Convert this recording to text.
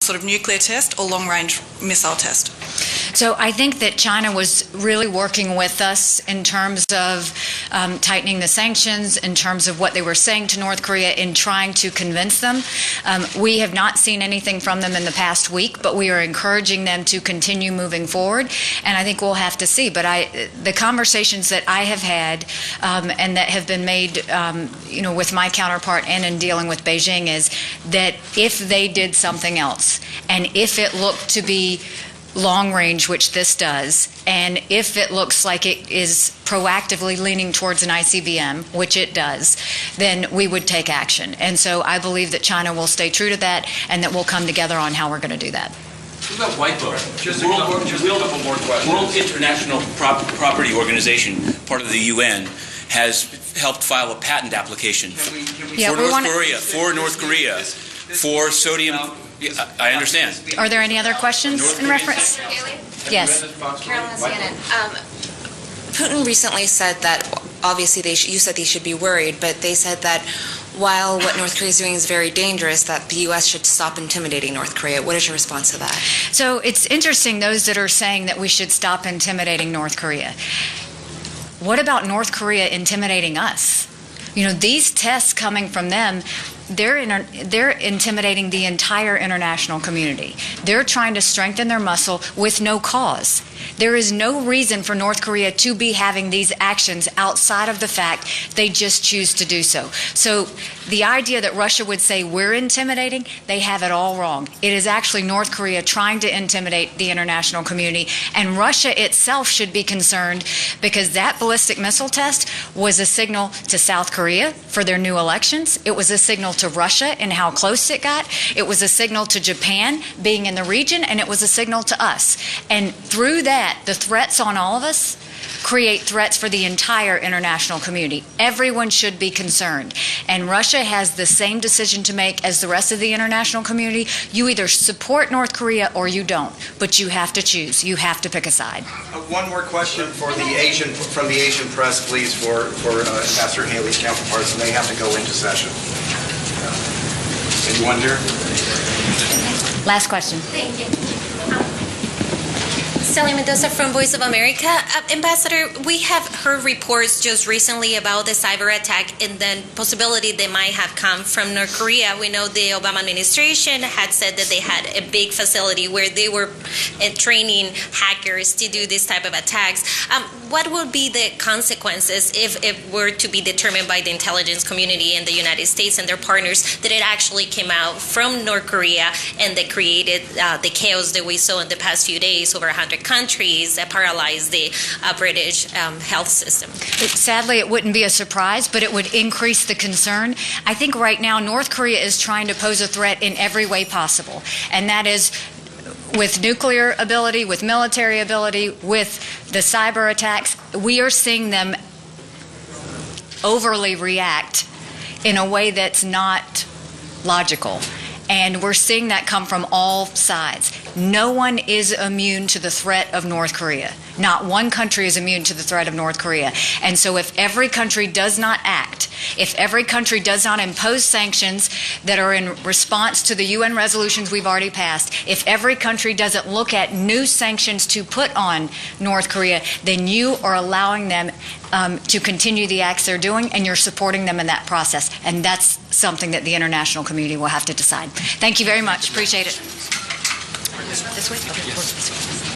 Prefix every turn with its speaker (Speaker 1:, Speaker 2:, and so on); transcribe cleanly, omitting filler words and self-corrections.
Speaker 1: sort of nuclear test or long-range missile test?
Speaker 2: So I think that China was really working with us in terms of tightening the sanctions, in terms of what they were saying to North Korea, in trying to convince them. We have not seen anything from them in the past week, but we are encouraging them to continue moving forward, and I think we'll have to see. But the conversations that I have had and that have been made with my counterpart and in dealing with Beijing is that if they did something else, and if it looked to be long range, which this does, and if it looks like it is proactively leaning towards an ICBM, which it does, then we would take action. And so I believe that China will stay true to that and that we'll come together on how we're going to do that.
Speaker 3: What about WIPO?
Speaker 4: Just a couple more questions.
Speaker 3: World International Property Organization, part of the UN, has helped file a patent application for North Korea for sodium. I understand.
Speaker 2: Are there any other questions in reference? Yes.
Speaker 5: Carolyn, CNN. Putin recently said that, obviously, you said they should be worried, but they said that while what North Korea is doing is very dangerous, that the U.S. should stop intimidating North Korea. What is your response to that?
Speaker 2: So it's interesting, those that are saying that we should stop intimidating North Korea. What about North Korea intimidating us? These tests coming from them, they're intimidating the entire international community. They're trying to strengthen their muscle with no cause. There is no reason for North Korea to be having these actions outside of the fact they just choose to do so. So the idea that Russia would say we're intimidating, they have it all wrong. It is actually North Korea trying to intimidate the international community, and Russia itself should be concerned because that ballistic missile test was a signal to South Korea for their new elections. It was a signal to Russia in how close it got. It was a signal to Japan being in the region, and it was a signal to us. And through that, the threats on all of us create threats for the entire international community. Everyone should be concerned. And Russia has the same decision to make as the rest of the international community. You either support North Korea or you don't, but you have to choose. You have to pick a side.
Speaker 4: One more question from the Asian press, please, for Ambassador Haley's counterparts, and they have to go into session. Anyone here?
Speaker 2: Last question.
Speaker 6: Thank you. Sally Mendoza from Voice of America. Ambassador, we have heard reports just recently about the cyber attack and then possibility they might have come from North Korea. We know the Obama administration had said that they had a big facility where they were training hackers to do this type of attacks. What would be the consequences if it were to be determined by the intelligence community in the United States and their partners that it actually came out from North Korea and that created the chaos that we saw in the past few days, over 100 countries, that paralyzed the British health system?
Speaker 2: Sadly, it wouldn't be a surprise, but it would increase the concern. I think right now North Korea is trying to pose a threat in every way possible, and that is with nuclear ability, with military ability, with the cyber attacks. We are seeing them overly react in a way that's not logical. And we're seeing that come from all sides. No one is immune to the threat of North Korea. Not one country is immune to the threat of North Korea. And so if every country does not act, if every country does not impose sanctions that are in response to the UN resolutions we've already passed, if every country doesn't look at new sanctions to put on North Korea, then you are allowing them to continue the acts they're doing, and you're supporting them in that process. And that's something that the international community will have to decide. Thank you very much. Appreciate it. This way? Okay.